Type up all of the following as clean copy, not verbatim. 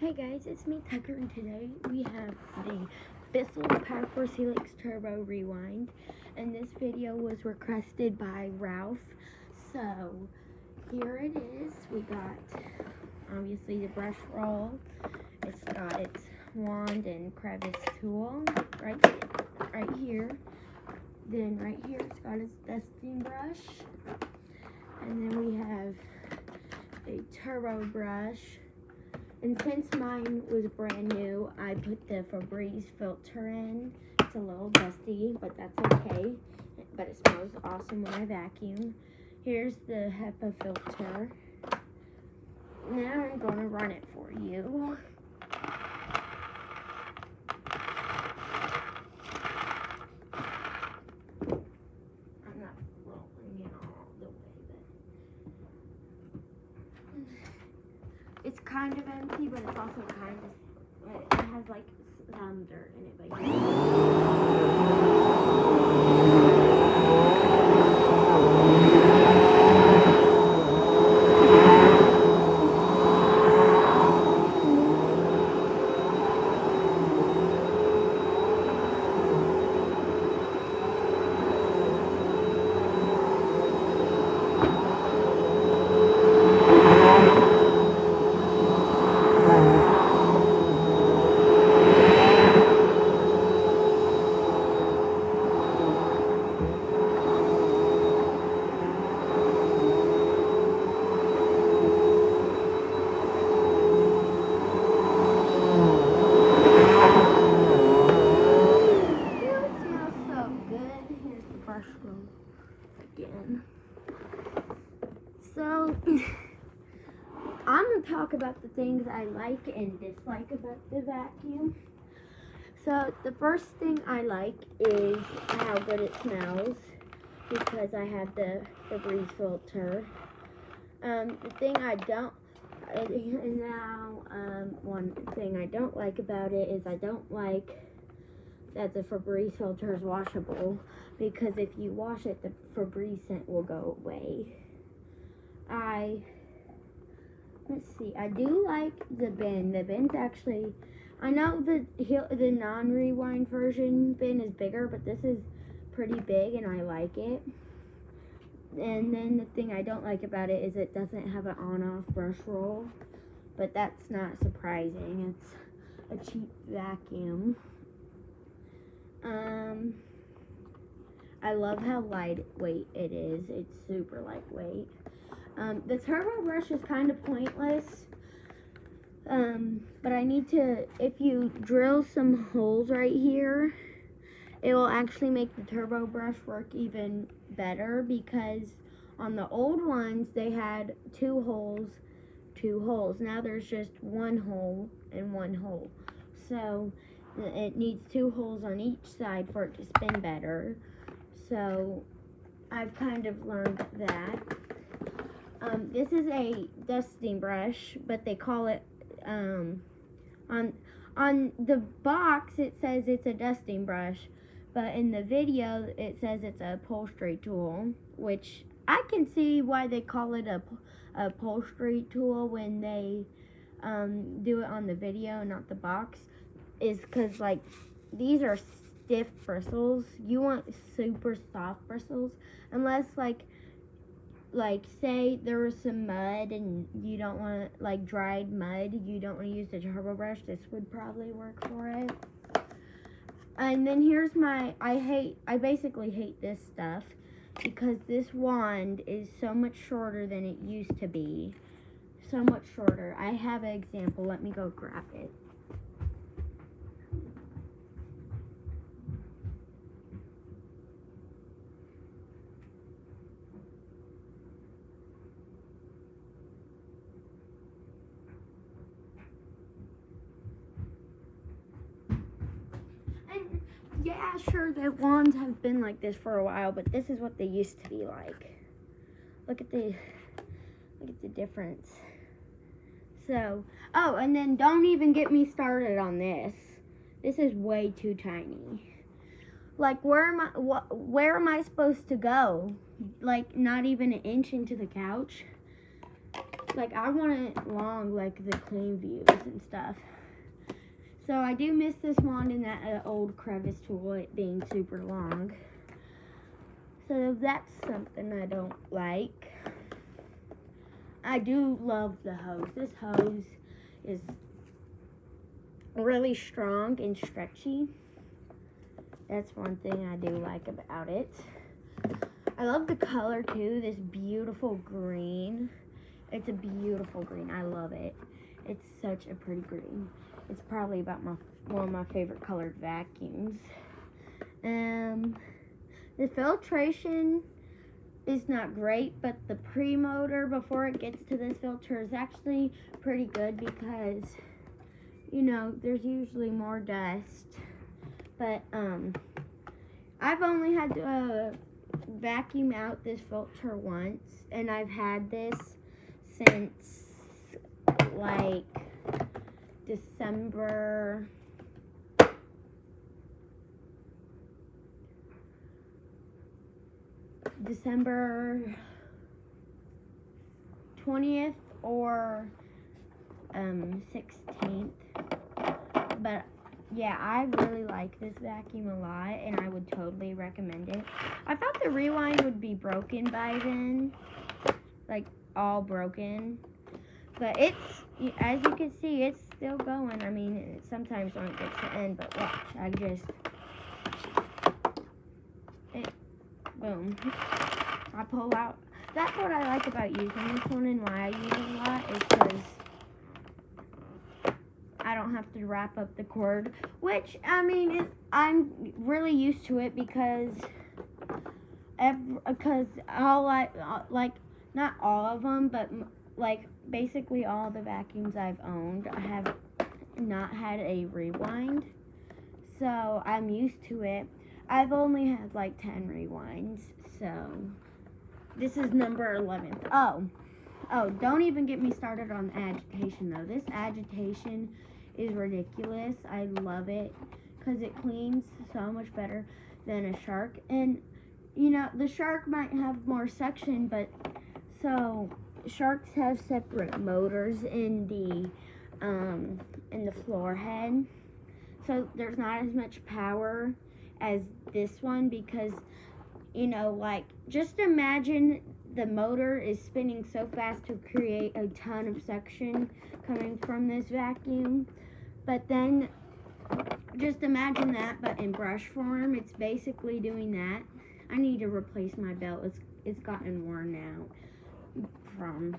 Hey guys, it's me Tucker, and today we have the Bissell Power Force Helix Turbo Rewind, and this video was requested by Ralph. So here it is. We got obviously the brush roll. It's got its wand and crevice tool right here. Then right here it's got its dusting brush, and then we have a turbo brush. And since mine was brand new, I put the Febreze filter in. It's a little dusty, but that's okay. But it smells awesome when I vacuum. Here's the HEPA filter. Now I'm going to run it for you. I'm not rolling it all the way, but it's kind of empty, but it's also kind of, it has like some dirt in it, but again. So, I'm going to talk about the things I like and dislike about the vacuum. So, the first thing I like is how good it smells, because I have the Febreze filter. The thing I don't, one thing I don't like about it is I don't like that the Febreze filter is washable, because if you wash it, the Febreze scent will go away. Let's see, I do like the bin. The bin's actually, I know the non-rewind version bin is bigger, but this is pretty big and I like it. And then the thing I don't like about it is it doesn't have an on-off brush roll, but that's not surprising. It's a cheap vacuum. I love how lightweight it is. It's super lightweight. The turbo brush is kind of pointless, but I need to, if you drill some holes right here, it will actually make the turbo brush work even better, because on the old ones they had two holes. Now there's just one hole and one hole. So it needs two holes on each side for it to spin better. So I've kind of learned that. This is a dusting brush, but they call it, on the box it says it's a dusting brush, but in the video it says it's a upholstery tool, which I can see why they call it a upholstery tool when they do it on the video, not the box, is because like these are stiff bristles. You want super soft bristles, unless like say there was some mud and you don't want, like dried mud, you don't want to use the turbo brush, this would probably work for it. And then here's my, I basically hate this stuff, because this wand is so much shorter than it used to be. So much shorter. I have an example. Let me go grab it. Yeah, sure, the wands have been like this for a while, but this is what they used to be like. Look at the difference. So, oh, and then don't even get me started on this. This is way too tiny. Like, where am I supposed to go? Like, not even an inch into the couch. Like, I want it long, like the clean views and stuff. So I do miss this wand and that old crevice tool, it being super long. So that's something I don't like. I do love the hose. This hose is really strong and stretchy. That's one thing I do like about it. I love the color too, this beautiful green. It's a beautiful green. I love it. It's such a pretty green. It's probably about one of my favorite colored vacuums. The filtration is not great, but the pre-motor before it gets to this filter is actually pretty good because, you know, there's usually more dust. But I've only had to vacuum out this filter once, and I've had this since like December 20th or 16th. But yeah, I really like this vacuum a lot, and I would totally recommend it. I thought the rewind would be broken by then, like all broken, but it's, as you can see, it's still going. I mean, sometimes when it gets to end, but watch, boom, I pull out. That's what I like about using this one, and why I use it a lot, is because I don't have to wrap up the cord, which, I mean, I'm really used to it because not all of them, but like basically all the vacuums I've owned, I have not had a rewind, so I'm used to it. I've only had like 10 rewinds, so this is number 11th. Oh, don't even get me started on agitation though. This agitation is ridiculous. I love it because it cleans so much better than a Shark. And you know, the Shark might have more suction, but so Sharks have separate motors in the floor head, so there's not as much power as this one, because, you know, like, just imagine the motor is spinning so fast to create a ton of suction coming from this vacuum. But then just imagine that, but in brush form. It's basically doing that. I need to replace my belt. It's gotten worn out from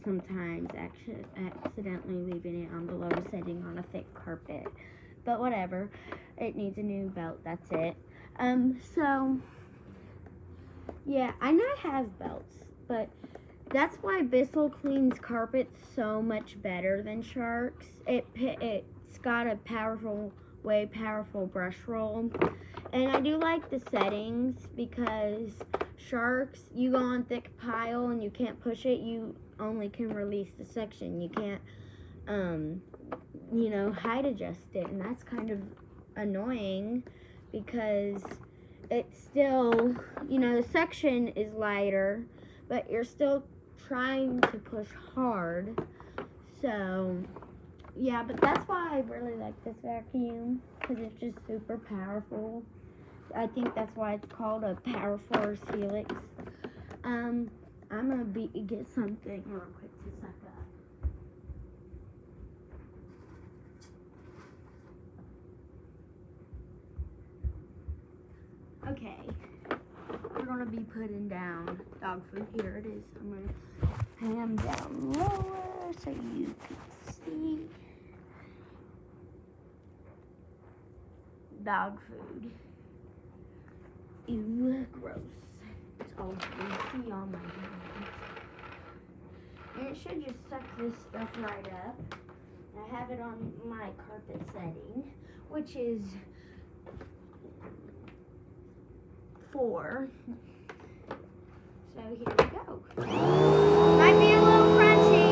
sometimes accidentally leaving it on below, sitting on a thick carpet. But whatever, it needs a new belt, that's it. So yeah, I know I have belts, but that's why Bissell cleans carpets so much better than Sharks. It's got a way powerful brush roll, and I do like the settings, because Sharks, you go on thick pile and you can't push it, you only can release the section. You can't you know, height adjust it, and that's kind of annoying because it's still, you know, the section is lighter, but you're still trying to push hard. So yeah, but that's why I really like this vacuum, because it's just super powerful. I think that's why it's called a Power Force Helix. I'm gonna get something real quick to suck up. Okay, we're gonna be putting down dog food. Here it is. I'm gonna ham down lower so you can see dog food. Ew, gross. It's all greasy on my hands. And it should just suck this stuff right up. I have it on my carpet setting, which is 4. So here we go. Might be a little crunchy.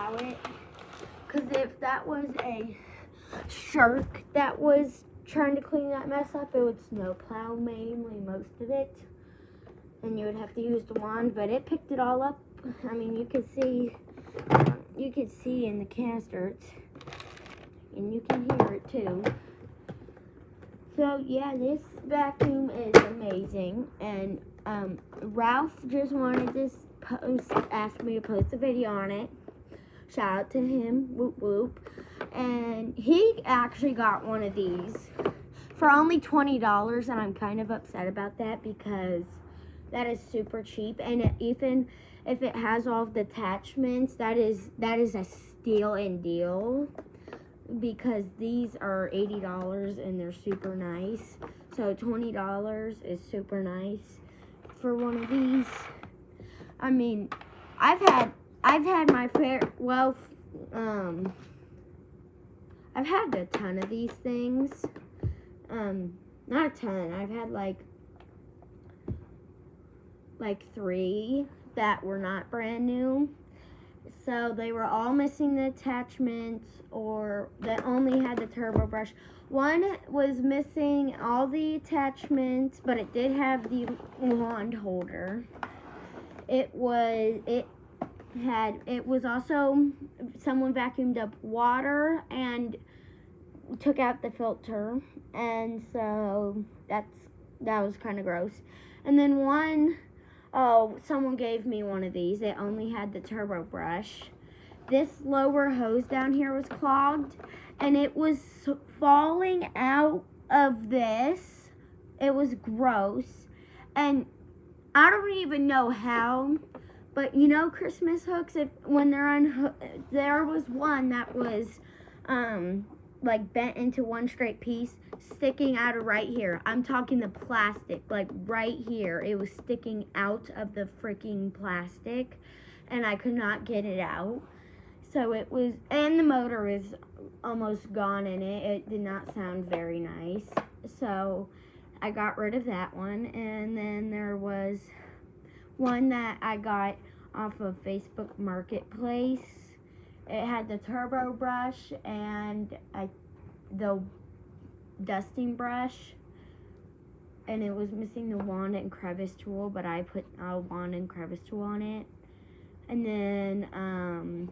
plow it. Because if that was a shark that was trying to clean that mess up, it would snow plow mainly most of it. And you would have to use the wand, but it picked it all up. I mean, you could see in the canister, and you can hear it too. So yeah, this vacuum is amazing, and Ralph just wanted to asked me to post a video on it. Shout out to him, whoop whoop. And he actually got one of these for only $20, and I'm kind of upset about that because that is super cheap. And even if it has all of the attachments, that is a steal and deal, because these are $80 and they're super nice. So $20 is super nice for one of these. I mean, I've had my fair, well, I've had a ton of these things. Not a ton. I've had like 3 that were not brand new. So they were all missing the attachments, or that only had the turbo brush. One was missing all the attachments, but it did have the wand holder. It was also, someone vacuumed up water and took out the filter, and so that was kind of gross. And then someone gave me one of these. It only had the turbo brush. This lower hose down here was clogged, and it was falling out of this. It was gross, and I don't even know how, but you know Christmas hooks, when they're there was one that was like bent into one straight piece, sticking out of right here. I'm talking the plastic, like right here. It was sticking out of the freaking plastic, and I could not get it out. So it was, and the motor is almost gone in it. It did not sound very nice. So I got rid of that one, and then there was one that I got off of Facebook Marketplace. It had the turbo brush and the dusting brush, and it was missing the wand and crevice tool, but I put a wand and crevice tool on it. And then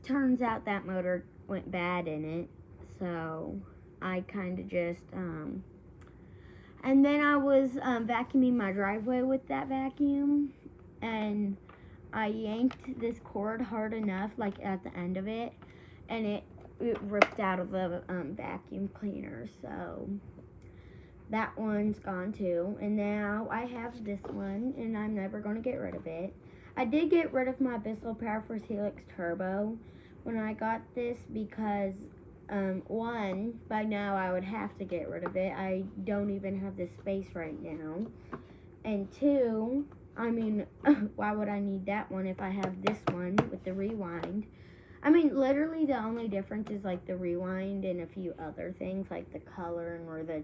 turns out that motor went bad in it, so I kind of just and then I was vacuuming my driveway with that vacuum, and I yanked this cord hard enough, like at the end of it, and it ripped out of the vacuum cleaner. So that one's gone too. And now I have this one, and I'm never going to get rid of it. I did get rid of my Bissell Powerforce Helix Turbo when I got this because, one, by now I would have to get rid of it. I don't even have the space right now. And two, I mean, why would I need that one if I have this one with the rewind? I mean, literally the only difference is like the rewind and a few other things like the color and where the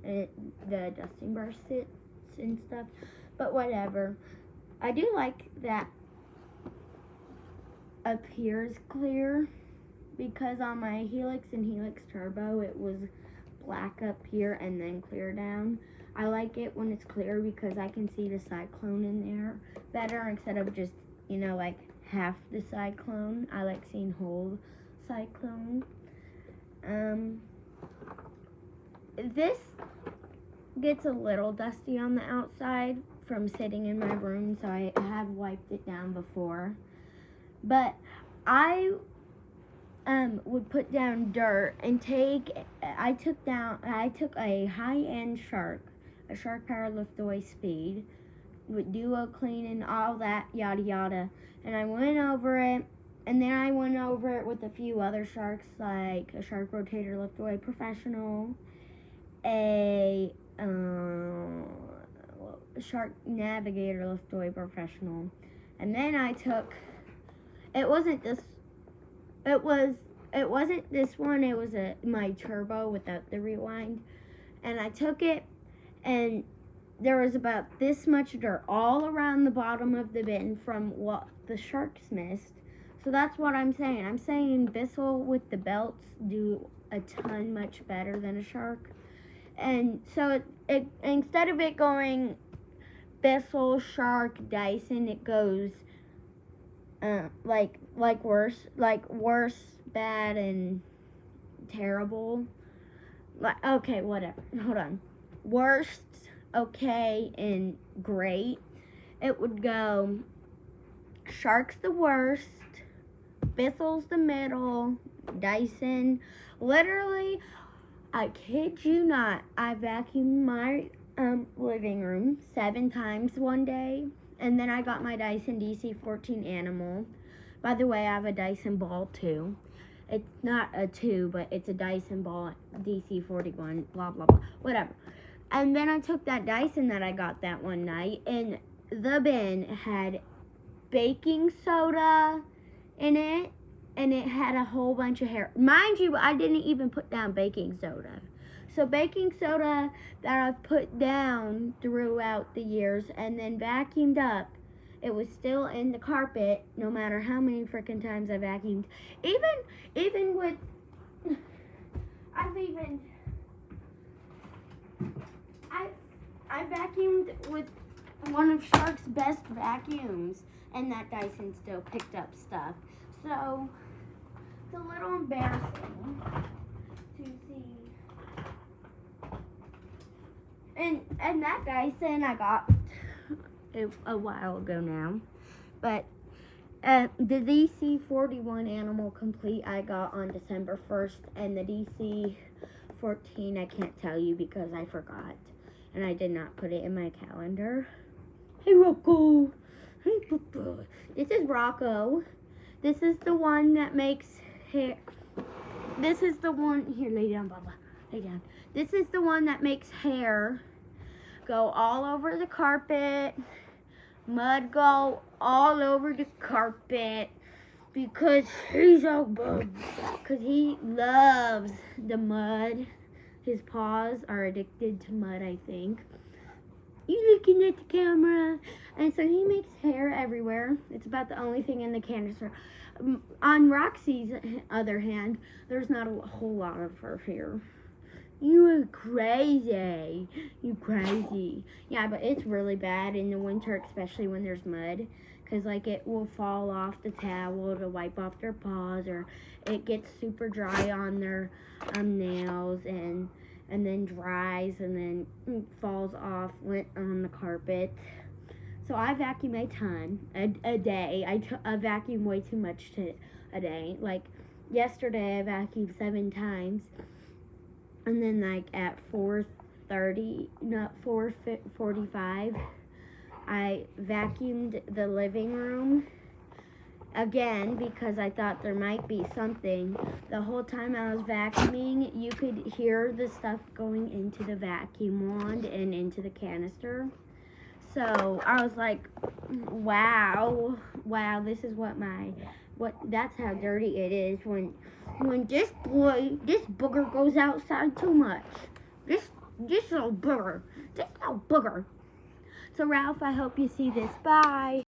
the dusting brush sits and stuff. But whatever. I do like that up here is clear, because on my Helix and Helix Turbo it was black up here and then clear down. I like it when it's clear because I can see the cyclone in there better instead of just, you know, like half the cyclone. I like seeing whole cyclone. This gets a little dusty on the outside from sitting in my room, so I have wiped it down before. But I would put down dirt and I took a high-end shark, a Shark Power Lift Away Speed, would do a clean and all that, yada yada, and I went over it, and then I went over it with a few other sharks, like a Shark Rotator Lift Away Professional, a Shark Navigator Lift Away Professional, and then I took, it wasn't this one, it was my turbo without the rewind, and I took it, and there was about this much dirt all around the bottom of the bin from what the sharks missed. So that's what I'm saying. I'm saying Bissell with the belts do a ton much better than a shark. And so it instead of it going Bissell, shark, Dyson, it goes like worse, bad, and terrible. Like, okay, whatever. Hold on. Worst, okay, and great. It would go shark's the worst, Bissell's the middle, Dyson. Literally, I kid you not, I vacuumed my living room 7 times one day, and then I got my Dyson DC-14 Animal. By the way, I have a Dyson ball too. It's not a 2, but it's a Dyson ball, DC-41, blah, blah, blah, whatever. And then I took that Dyson that I got that one night, and the bin had baking soda in it, and it had a whole bunch of hair. Mind you, I didn't even put down baking soda. So baking soda that I've put down throughout the years and then vacuumed up, it was still in the carpet no matter how many freaking times I vacuumed. Even with, I vacuumed with one of Shark's best vacuums, and that Dyson still picked up stuff. So it's a little embarrassing to see. And that Dyson I got a while ago now, but the DC-41 Animal Complete I got on December 1st, and the DC-14 I can't tell you because I forgot, and I did not put it in my calendar. Hey, Rocco. Hey, Papa. This is Rocco. This is the one that makes hair. This is the one. Here, lay down, Baba. Lay down. This is the one that makes hair go all over the carpet. Mud go all over the carpet. Because he's a bug. Because he loves the mud. His paws are addicted to mud, I think. You looking at the camera? And so he makes hair everywhere. It's about the only thing in the canister. On Roxy's other hand, there's not a whole lot of her hair. You are crazy. You crazy. Yeah, but it's really bad in the winter, especially when there's mud. Because, like, it will fall off the towel to wipe off their paws. Or it gets super dry on their nails. And then dries, and then falls off, went on the carpet. So I vacuum a ton, a day. I vacuum way too much a day. Like, yesterday I vacuumed 7 times, and then, like, at 4:45, I vacuumed the living room again because I thought there might be something. The whole time I was vacuuming, you could hear the stuff going into the vacuum wand and into the canister. So I was like, wow, this is that's how dirty it is when this booger goes outside too much. This little booger. So Ralph, I hope you see this. Bye.